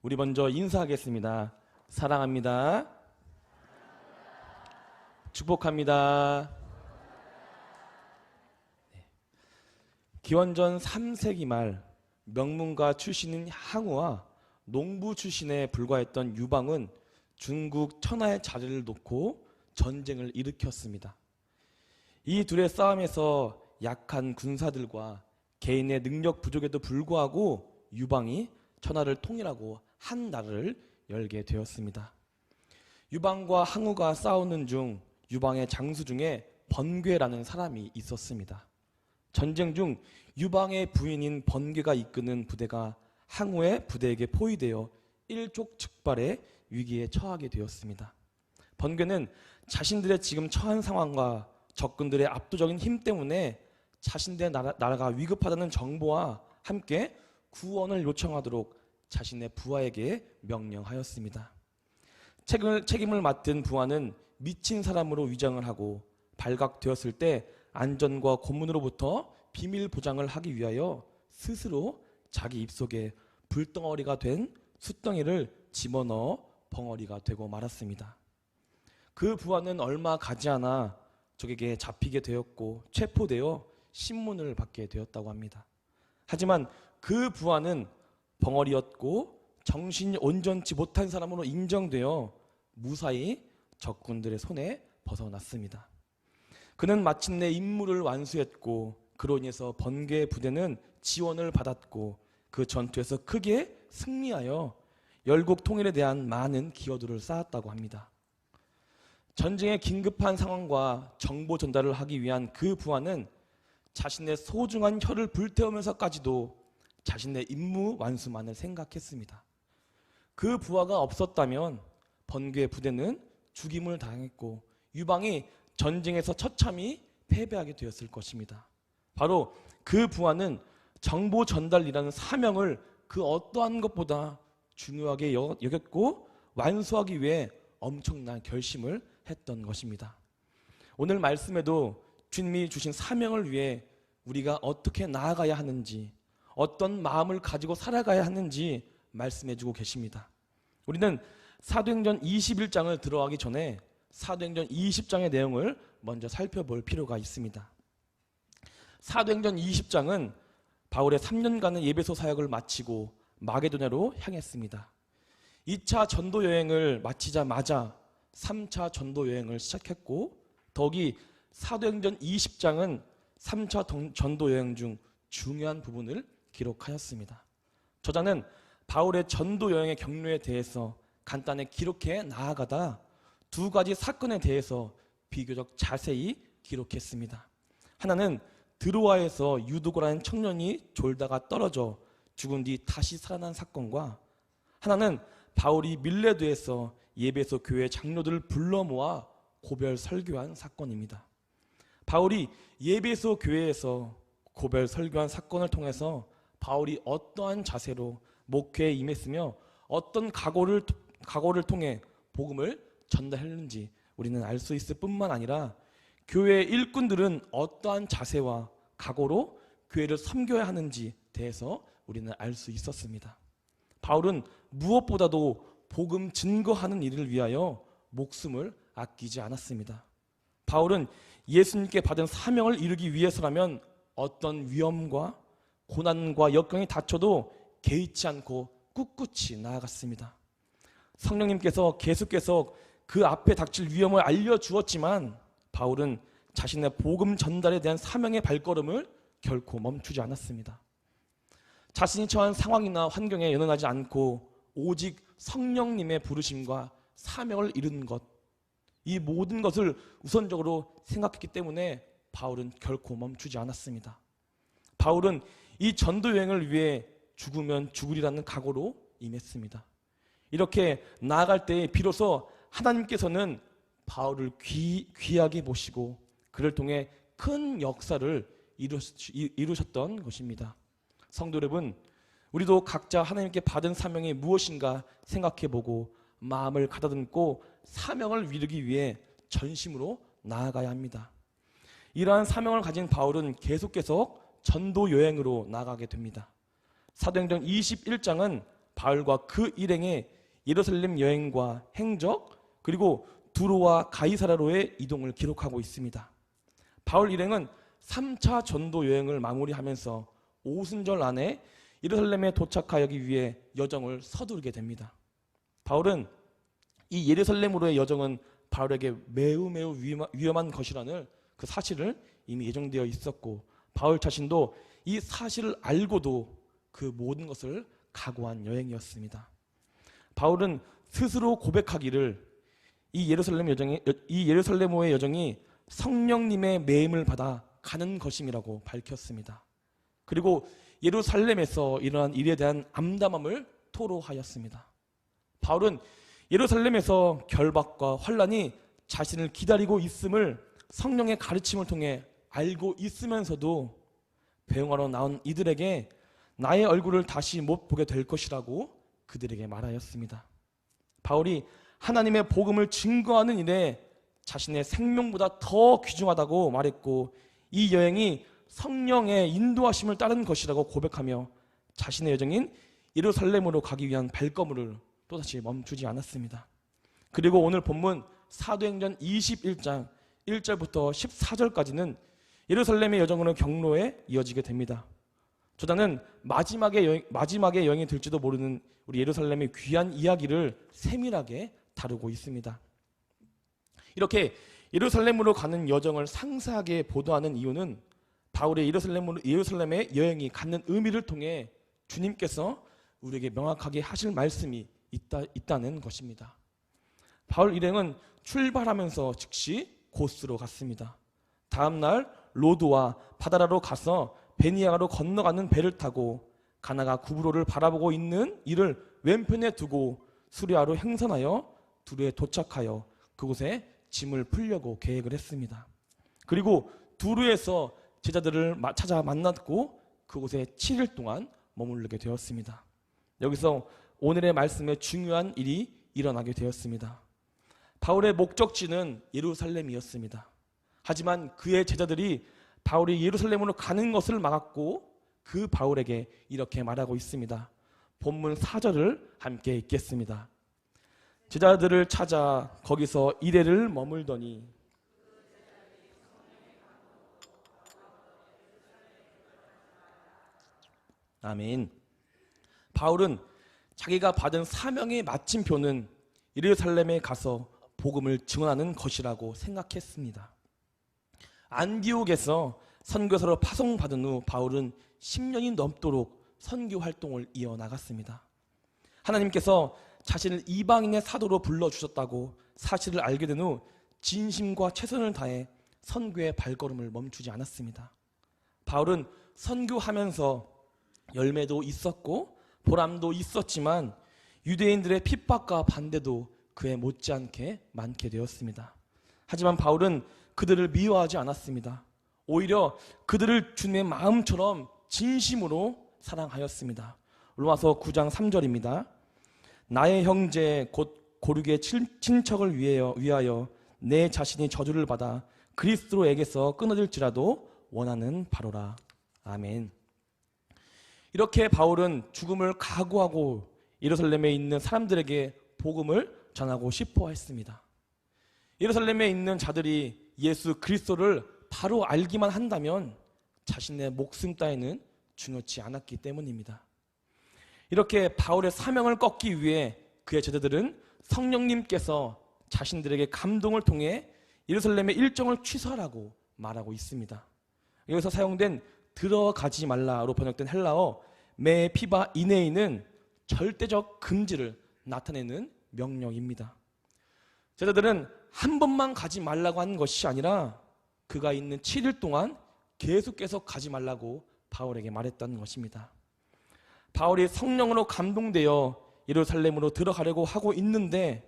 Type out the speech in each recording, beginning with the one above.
우리 먼저 인사하겠습니다. 사랑합니다. 축복합니다. 기원전 3세기 말 명문가 출신인 항우와 농부 출신에 불과했던 유방은 중국 천하의 자리를 놓고 전쟁을 일으켰습니다. 이 둘의 싸움에서 약한 군사들과 개인의 능력 부족에도 불구하고 유방이 천하를 통일하고 한 나라를 열게 되었습니다. 유방과 항우가 싸우는 중 유방의 장수 중에 번괴라는 사람이 있었습니다. 전쟁 중 유방의 부인인 번괴가 이끄는 부대가 항우의 부대에게 포위되어 일촉즉발의 위기에 처하게 되었습니다. 번괴는 자신들의 지금 처한 상황과 적군들의 압도적인 힘 때문에 자신들의 나라가 위급하다는 정보와 함께 구원을 요청하도록 자신의 부하에게 명령하였습니다. 책임을 맡은 부하는 미친 사람으로 위장을 하고 발각되었을 때 안전과 고문으로부터 비밀 보장을 하기 위하여 스스로 자기 입속에 불덩어리가 된 숫덩이를 집어넣어 벙어리가 되고 말았습니다. 그 부하는 얼마 가지 않아 적에게 잡히게 되었고 체포되어 신문을 받게 되었다고 합니다. 하지만 그 부하는 벙어리였고 정신이 온전치 못한 사람으로 인정되어 무사히 적군들의 손에 벗어났습니다. 그는 마침내 임무를 완수했고 그로 인해서 번개 부대는 지원을 받았고 그 전투에서 크게 승리하여 열국 통일에 대한 많은 기여도를 쌓았다고 합니다. 전쟁의 긴급한 상황과 정보 전달을 하기 위한 그 부하는 자신의 소중한 혀를 불태우면서까지도 자신의 임무 완수만을 생각했습니다. 그 부하가 없었다면 번개 부대는 죽임을 당했고 유방이 전쟁에서 처참히 패배하게 되었을 것입니다. 바로 그 부하는 정보 전달이라는 사명을 그 어떠한 것보다 중요하게 여겼고 완수하기 위해 엄청난 결심을 했던 것입니다. 오늘 말씀에도 주님이 주신 사명을 위해 우리가 어떻게 나아가야 하는지, 어떤 마음을 가지고 살아가야 하는지 말씀해주고 계십니다. 우리는 사도행전 21장을 들어가기 전에 사도행전 20장의 내용을 먼저 살펴볼 필요가 있습니다. 사도행전 20장은 바울의 3년간의 예배소 사역을 마치고 마게도냐로 향했습니다. 2차 전도 여행을 마치자마자 3차 전도 여행을 시작했고 더욱이 사도행전 20장은 3차 전도 여행 중 중요한 부분을 기록하였습니다. 저자는 바울의 전도 여행의 경로에 대해서 간단히 기록해 나아가다 두 가지 사건에 대해서 비교적 자세히 기록했습니다. 하나는 드로아에서 유두고라는 청년이 졸다가 떨어져 죽은 뒤 다시 살아난 사건과 하나는 바울이 밀레도에서 예배소 교회 장로들을 불러 모아 고별 설교한 사건입니다. 바울이 예배소 교회에서 고별 설교한 사건을 통해서 바울이 어떠한 자세로 목회에 임했으며 어떤 각오를 통해 복음을 전달했는지 우리는 알 수 있을 뿐만 아니라 교회의 일꾼들은 어떠한 자세와 각오로 교회를 섬겨야 하는지 대해서 우리는 알 수 있었습니다. 바울은 무엇보다도 복음 증거하는 일을 위하여 목숨을 아끼지 않았습니다. 바울은 예수님께 받은 사명을 이루기 위해서라면 어떤 위험과 고난과 역경이 닥쳐도 개의치 않고 꿋꿋이 나아갔습니다. 성령님께서 계속 그 앞에 닥칠 위험을 알려주었지만 바울은 자신의 복음 전달에 대한 사명의 발걸음을 결코 멈추지 않았습니다. 자신이 처한 상황이나 환경에 연연하지 않고 오직 성령님의 부르심과 사명을 이루는 것, 이 모든 것을 우선적으로 생각했기 때문에 바울은 결코 멈추지 않았습니다. 바울은 이 전도 여행을 위해 죽으면 죽으리라는 각오로 임했습니다. 이렇게 나아갈 때에 비로소 하나님께서는 바울을 귀하게 보시고 그를 통해 큰 역사를 이루셨던 것입니다. 성도 여러분, 우리도 각자 하나님께 받은 사명이 무엇인가 생각해보고 마음을 가다듬고 사명을 이루기 위해 전심으로 나아가야 합니다. 이러한 사명을 가진 바울은 계속 전도 여행으로 나아가게 됩니다. 사도행전 21장은 바울과 그 일행의 예루살렘 여행과 행적, 그리고 두로와 가이사라로의 이동을 기록하고 있습니다. 바울 일행은 3차 전도 여행을 마무리하면서 오순절 안에 예루살렘에 도착하기 위해 여정을 서두르게 됩니다. 바울은 이 예루살렘으로의 여정은 바울에게 매우 위험한 것이라는 그 사실을 이미 예정되어 있었고, 바울 자신도 이 사실을 알고도 그 모든 것을 각오한 여행이었습니다. 바울은 스스로 고백하기를 이 예루살렘으로의 여정이 성령님의 매임을 받아 가는 것임이라고 밝혔습니다. 그리고 예루살렘에서 일어난 일에 대한 암담함을 토로하였습니다. 바울은 예루살렘에서 결박과 환란이 자신을 기다리고 있음을 성령의 가르침을 통해 알고 있으면서도 배웅하러 나온 이들에게 나의 얼굴을 다시 못 보게 될 것이라고 그들에게 말하였습니다. 바울이 하나님의 복음을 증거하는 일에 자신의 생명보다 더 귀중하다고 말했고, 이 여행이 성령의 인도하심을 따른 것이라고 고백하며 자신의 여정인 예루살렘으로 가기 위한 발걸음을 또다시 멈추지 않았습니다. 그리고 오늘 본문 사도행전 21장 1절부터 14절까지는 예루살렘의 여정으로 경로에 이어지게 됩니다. 저자는 마지막의 여행이 될지도 모르는 우리 예루살렘의 귀한 이야기를 세밀하게 다루고 있습니다. 이렇게 예루살렘으로 가는 여정을 상세하게 보도하는 이유는 바울의 예루살렘의 여행이 갖는 의미를 통해 주님께서 우리에게 명확하게 하실 말씀이 있다는 것입니다. 바울 일행은 출발하면서 즉시 고스로 갔습니다. 다음 날 로드와 바다라로 가서 베니아가로 건너가는 배를 타고 가나가 구브로를 바라보고 있는 이를 왼편에 두고 수리아로 행선하여 두루에 도착하여 그곳에 짐을 풀려고 계획을 했습니다. 그리고 두루에서 제자들을 찾아 만났고 그곳에 7일 동안 머무르게 되었습니다. 여기서 오늘의 말씀에 중요한 일이 일어나게 되었습니다. 바울의 목적지는 예루살렘이었습니다. 하지만 그의 제자들이 바울이 예루살렘으로 가는 것을 막았고 그 바울에게 이렇게 말하고 있습니다. 본문 4절을 함께 읽겠습니다. 제자들을 찾아 거기서 이레를 머물더니 아멘. 바울은 자기가 받은 사명의 마침표는 예루살렘에 가서 복음을 증언하는 것이라고 생각했습니다. 안디옥에서 선교사로 파송받은 후 바울은 10년이 넘도록 선교 활동을 이어나갔습니다. 하나님께서 자신을 이방인의 사도로 불러주셨다고 사실을 알게 된 후 진심과 최선을 다해 선교의 발걸음을 멈추지 않았습니다. 바울은 선교하면서 열매도 있었고 보람도 있었지만 유대인들의 핍박과 반대도 그에 못지않게 많게 되었습니다. 하지만 바울은 그들을 미워하지 않았습니다. 오히려 그들을 주님의 마음처럼 진심으로 사랑하였습니다. 로마서 9장 3절입니다. 나의 형제 곧 고륙의 친척을 위하여 내 자신이 저주를 받아 그리스도에게서 끊어질지라도 원하는 바로라. 아멘. 이렇게 바울은 죽음을 각오하고 예루살렘에 있는 사람들에게 복음을 전하고 싶어 했습니다. 예루살렘에 있는 자들이 예수 그리스도를 바로 알기만 한다면 자신의 목숨 따위는 중요치 않았기 때문입니다. 이렇게 바울의 사명을 꺾기 위해 그의 제자들은 성령님께서 자신들에게 감동을 통해 예루살렘의 일정을 취소하라고 말하고 있습니다. 여기서 사용된 들어가지 말라로 번역된 헬라어 메 피바 이네이는 절대적 금지를 나타내는 명령입니다. 제자들은 한 번만 가지 말라고 하는 것이 아니라 그가 있는 7일 동안 계속해서 가지 말라고 바울에게 말했다는 것입니다. 바울이 성령으로 감동되어 예루살렘으로 들어가려고 하고 있는데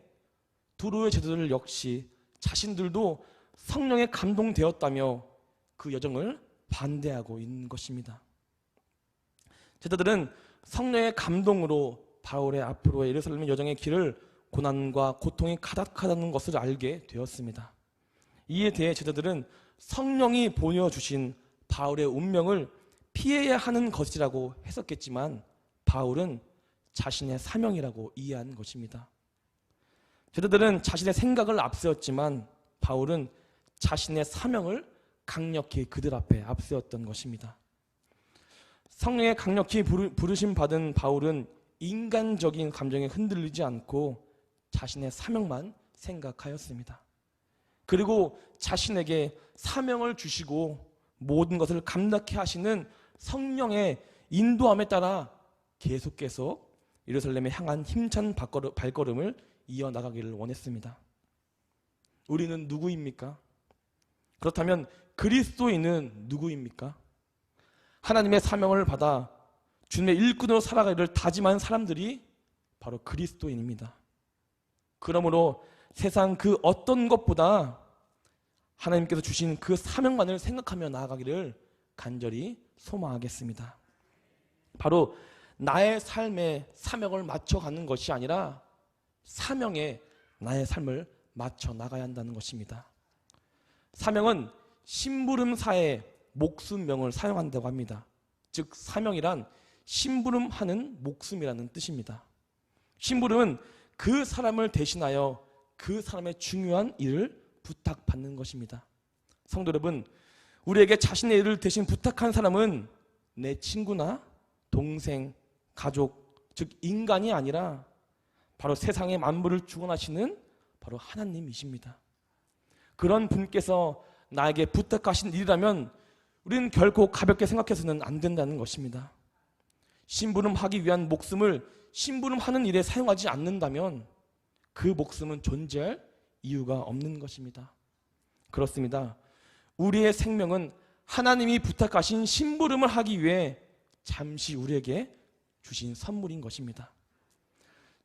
두로의 제자들 역시 자신들도 성령에 감동되었다며 그 여정을 반대하고 있는 것입니다. 제자들은 성령의 감동으로 바울의 앞으로의 예루살렘 여정의 길을 고난과 고통이 가득하다는 것을 알게 되었습니다. 이에 대해 제자들은 성령이 보내주신 바울의 운명을 피해야 하는 것이라고 해석했지만 바울은 자신의 사명이라고 이해한 것입니다. 제자들은 자신의 생각을 앞세웠지만 바울은 자신의 사명을 강력히 그들 앞에 앞세웠던 것입니다. 성령의 강력히 부르심 받은 바울은 인간적인 감정에 흔들리지 않고 자신의 사명만 생각하였습니다. 그리고 자신에게 사명을 주시고 모든 것을 감당케 하시는 성령의 인도함에 따라 계속해서 예루살렘에 향한 힘찬 발걸음을 이어나가기를 원했습니다. 우리는 누구입니까? 그렇다면 그리스도인은 누구입니까? 하나님의 사명을 받아 주님의 일꾼으로 살아가기를 다짐한 사람들이 바로 그리스도인입니다. 그러므로 세상 그 어떤 것보다 하나님께서 주신 그 사명만을 생각하며 나아가기를 간절히 소망하겠습니다. 바로 나의 삶에 사명을 맞춰가는 것이 아니라 사명에 나의 삶을 맞춰 나가야 한다는 것입니다. 사명은 심부름사의 목숨명을 사용한다고 합니다. 즉 사명이란 심부름하는 목숨이라는 뜻입니다. 심부름은 그 사람을 대신하여 그 사람의 중요한 일을 부탁받는 것입니다. 성도 여러분, 우리에게 자신의 일을 대신 부탁한 사람은 내 친구나 동생, 가족, 즉 인간이 아니라 바로 세상의 만물을 주관하시는 바로 하나님이십니다. 그런 분께서 나에게 부탁하신 일이라면 우리는 결코 가볍게 생각해서는 안 된다는 것입니다. 심부름하기 위한 목숨을 심부름하는 일에 사용하지 않는다면 그 목숨은 존재할 이유가 없는 것입니다. 그렇습니다. 우리의 생명은 하나님이 부탁하신 심부름을 하기 위해 잠시 우리에게 주신 선물인 것입니다.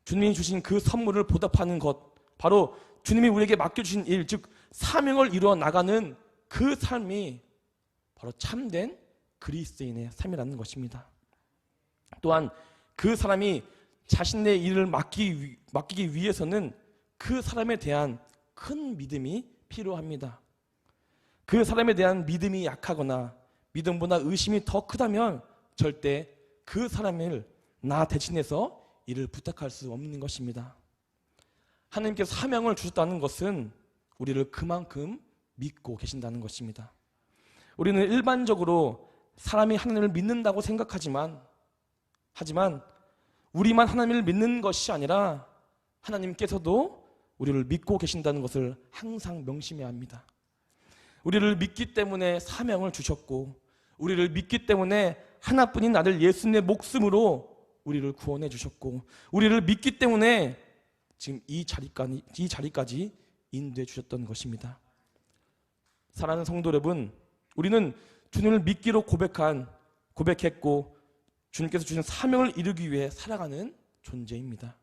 주님이 주신 그 선물을 보답하는 것, 바로 주님이 우리에게 맡겨주신 일, 즉 사명을 이루어 나가는 그 삶이 바로 참된 그리스도인의 삶이라는 것입니다. 또한 그 사람이 자신의 일을 맡기기 위해서는 그 사람에 대한 큰 믿음이 필요합니다. 그 사람에 대한 믿음이 약하거나 믿음보다 의심이 더 크다면 절대 그 사람을 나 대신해서 일을 부탁할 수 없는 것입니다. 하나님께서 사명을 주셨다는 것은 우리를 그만큼 믿고 계신다는 것입니다. 우리는 일반적으로 사람이 하나님을 믿는다고 생각하지만 우리만 하나님을 믿는 것이 아니라 하나님께서도 우리를 믿고 계신다는 것을 항상 명심해야 합니다. 우리를 믿기 때문에 사명을 주셨고 우리를 믿기 때문에 하나뿐인 아들 예수님의 목숨으로 우리를 구원해 주셨고 우리를 믿기 때문에 지금 이 자리까지 인도해 주셨던 것입니다. 사랑하는 성도 여러분, 우리는 주님을 믿기로 고백했고 주님께서 주신 사명을 이루기 위해 살아가는 존재입니다.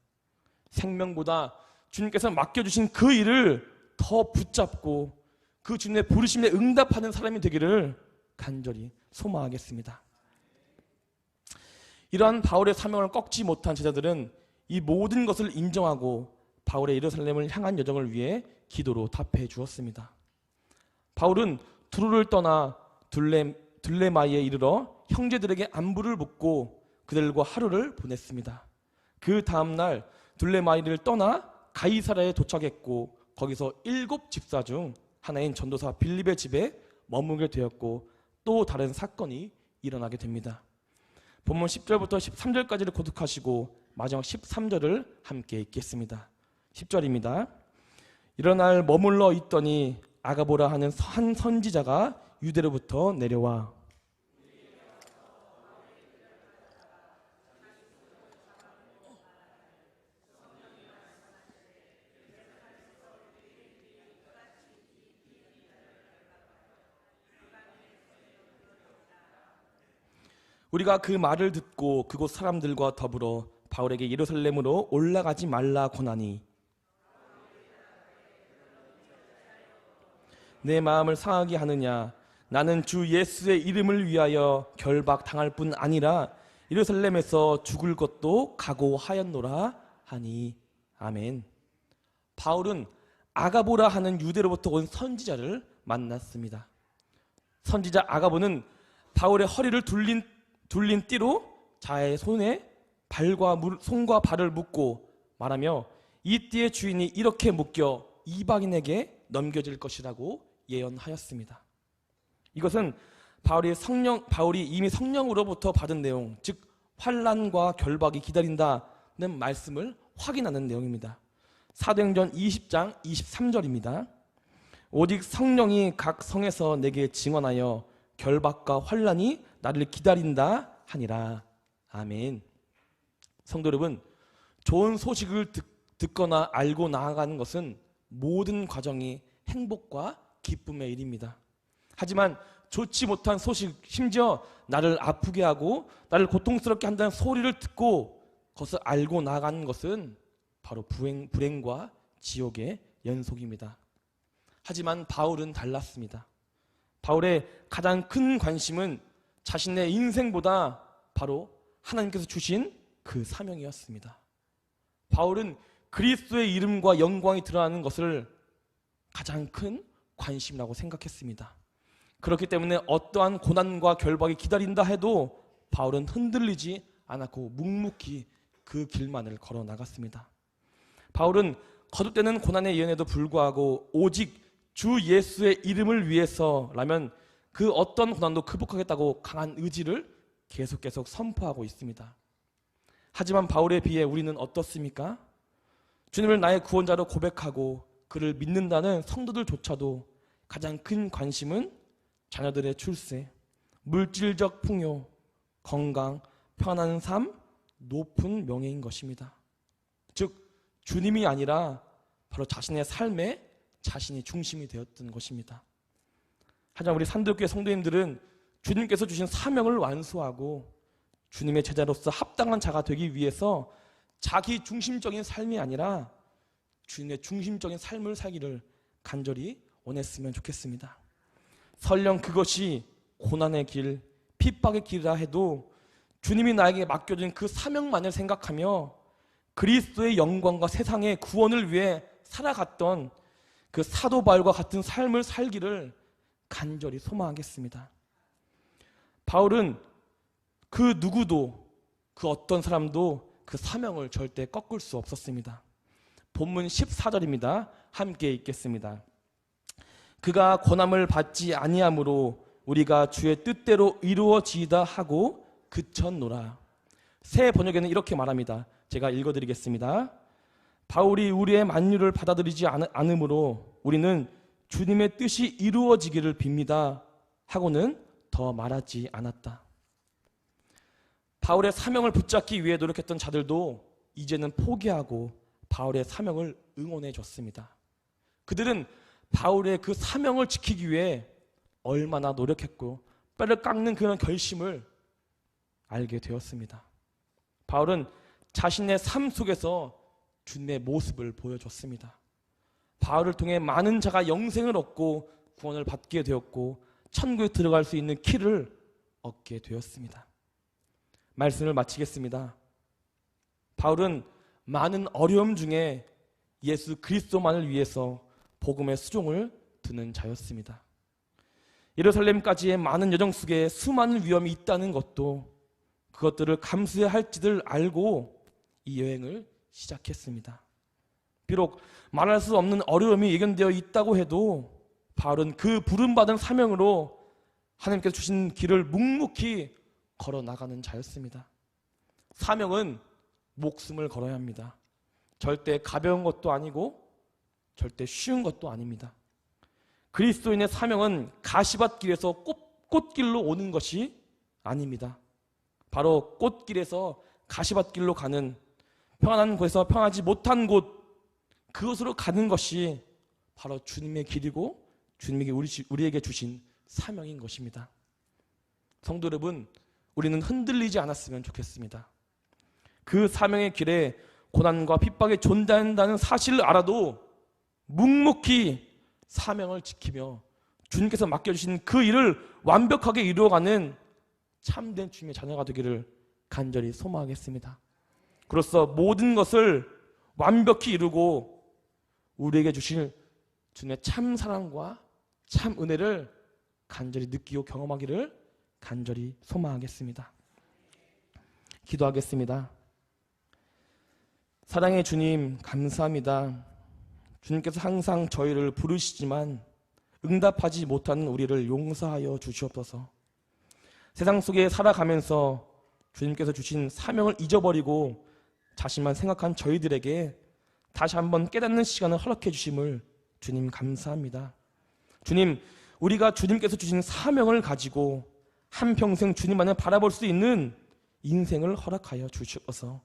생명보다 주님께서 맡겨주신 그 일을 더 붙잡고 그 주님의 부르심에 응답하는 사람이 되기를 간절히 소망하겠습니다. 이러한 바울의 사명을 꺾지 못한 제자들은 이 모든 것을 인정하고 바울의 예루살렘을 향한 여정을 위해 기도로 답해 주었습니다. 바울은 두로를 떠나 둘레마이에 이르러 형제들에게 안부를 묻고 그들과 하루를 보냈습니다. 그 다음날 둘레마이를 떠나 가이사랴에 도착했고 거기서 7 집사 중 하나인 전도사 빌립의 집에 머물게 되었고 또 다른 사건이 일어나게 됩니다. 본문 10절부터 13절까지를 고독하시고 마지막 13절을 함께 읽겠습니다. 10절입니다. 일어날 머물러 있더니 아가보라 하는 한 선지자가 유대로부터 내려와 우리가 그 말을 듣고 그곳 사람들과 더불어 바울에게 예루살렘으로 올라가지 말라 권하니 내 마음을 상하게 하느냐 나는 주 예수의 이름을 위하여 결박당할 뿐 아니라 예루살렘에서 죽을 것도 각오하였노라 하니 아멘. 바울은 아가보라 하는 유대로부터 온 선지자를 만났습니다. 선지자 아가보는 바울의 허리를 둘린 띠로 자의 손에 손과 발을 묶고 말하며 이 띠의 주인이 이렇게 묶여 이방인에게 넘겨질 것이라고 예언하였습니다. 이것은 바울이 이미 성령으로부터 받은 내용, 즉 환난과 결박이 기다린다는 말씀을 확인하는 내용입니다. 사도행전 20장 23절입니다. 오직 성령이 각 성에서 내게 증언하여 결박과 환난이 나를 기다린다 하니라. 아멘. 성도 여러분, 좋은 소식을 듣거나 알고 나아가는 것은 모든 과정이 행복과 기쁨의 일입니다. 하지만 좋지 못한 소식, 심지어 나를 아프게 하고 나를 고통스럽게 한다는 소리를 듣고 그것을 알고 나아가는 것은 바로 불행과 지옥의 연속입니다. 하지만 바울은 달랐습니다. 바울의 가장 큰 관심은 자신의 인생보다 바로 하나님께서 주신 그 사명이었습니다. 바울은 그리스도의 이름과 영광이 드러나는 것을 가장 큰 관심이라고 생각했습니다. 그렇기 때문에 어떠한 고난과 결박이 기다린다 해도 바울은 흔들리지 않았고 묵묵히 그 길만을 걸어 나갔습니다. 바울은 거듭되는 고난의 예언에도 불구하고 오직 주 예수의 이름을 위해서라면 그 어떤 고난도 극복하겠다고 강한 의지를 계속 선포하고 있습니다. 하지만 바울에 비해 우리는 어떻습니까? 주님을 나의 구원자로 고백하고 그를 믿는다는 성도들조차도 가장 큰 관심은 자녀들의 출세, 물질적 풍요, 건강, 편안한 삶, 높은 명예인 것입니다. 즉 주님이 아니라 바로 자신의 삶에 자신이 중심이 되었던 것입니다. 하지만 우리 산도교회 성도님들은 주님께서 주신 사명을 완수하고 주님의 제자로서 합당한 자가 되기 위해서 자기 중심적인 삶이 아니라 주님의 중심적인 삶을 살기를 간절히 원했으면 좋겠습니다. 설령 그것이 고난의 길, 핍박의 길이라 해도 주님이 나에게 맡겨준 그 사명만을 생각하며 그리스도의 영광과 세상의 구원을 위해 살아갔던 그 사도 바울과 같은 삶을 살기를 간절히 소망하겠습니다. 바울은 그 누구도, 그 어떤 사람도 그 사명을 절대 꺾을 수 없었습니다. 본문 14절입니다. 함께 읽겠습니다. 그가 권함을 받지 아니함으로 우리가 주의 뜻대로 이루어지이다 하고 그쳤노라. 새 번역에는 이렇게 말합니다. 제가 읽어드리겠습니다. 바울이 우리의 만류를 받아들이지 않으므로 우리는 주님의 뜻이 이루어지기를 빕니다 하고는 더 말하지 않았다. 바울의 사명을 붙잡기 위해 노력했던 자들도 이제는 포기하고 바울의 사명을 응원해 줬습니다. 그들은 바울의 그 사명을 지키기 위해 얼마나 노력했고 뼈를 깎는 그런 결심을 알게 되었습니다. 바울은 자신의 삶 속에서 주님의 모습을 보여줬습니다. 바울을 통해 많은 자가 영생을 얻고 구원을 받게 되었고 천국에 들어갈 수 있는 키를 얻게 되었습니다. 말씀을 마치겠습니다. 바울은 많은 어려움 중에 예수 그리스도만을 위해서 복음의 수종을 드는 자였습니다. 예루살렘까지의 많은 여정 속에 수많은 위험이 있다는 것도 그것들을 감수해야 할지를 알고 이 여행을 시작했습니다. 비록 말할 수 없는 어려움이 예견되어 있다고 해도 바울은 그 부름받은 사명으로 하나님께서 주신 길을 묵묵히 걸어 나가는 자였습니다. 사명은 목숨을 걸어야 합니다. 절대 가벼운 것도 아니고 절대 쉬운 것도 아닙니다. 그리스도인의 사명은 가시밭길에서 꽃길로 오는 것이 아닙니다. 바로 꽃길에서 가시밭길로 가는 평안한 곳에서 평안하지 못한 곳, 그것으로 가는 것이 바로 주님의 길이고 주님에게 우리에게 주신 사명인 것입니다. 성도 여러분, 우리는 흔들리지 않았으면 좋겠습니다. 그 사명의 길에 고난과 핍박이 존재한다는 사실을 알아도 묵묵히 사명을 지키며 주님께서 맡겨주신 그 일을 완벽하게 이루어가는 참된 주님의 자녀가 되기를 간절히 소망하겠습니다. 그로써 모든 것을 완벽히 이루고 우리에게 주실 주님의 참 사랑과 참 은혜를 간절히 느끼고 경험하기를 간절히 소망하겠습니다. 기도하겠습니다. 사랑의 주님, 감사합니다. 주님께서 항상 저희를 부르시지만 응답하지 못하는 우리를 용서하여 주시옵소서. 세상 속에 살아가면서 주님께서 주신 사명을 잊어버리고 자신만 생각한 저희들에게 다시 한번 깨닫는 시간을 허락해 주심을 주님 감사합니다. 주님, 우리가 주님께서 주신 사명을 가지고 한평생 주님만을 바라볼 수 있는 인생을 허락하여 주시옵소서.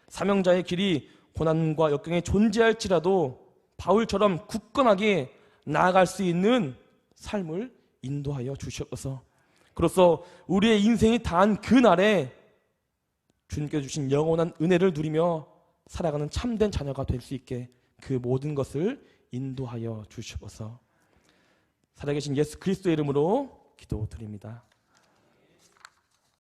사명자의 길이 고난과 역경에 존재할지라도 바울처럼 굳건하게 나아갈 수 있는 삶을 인도하여 주시옵소서. 그로써 우리의 인생이 다한 그날에 주님께서 주신 영원한 은혜를 누리며 살아가는 참된 자녀가 될 수 있게 그 모든 것을 인도하여 주시옵소서. 살아계신 예수 그리스도의 이름으로 기도드립니다.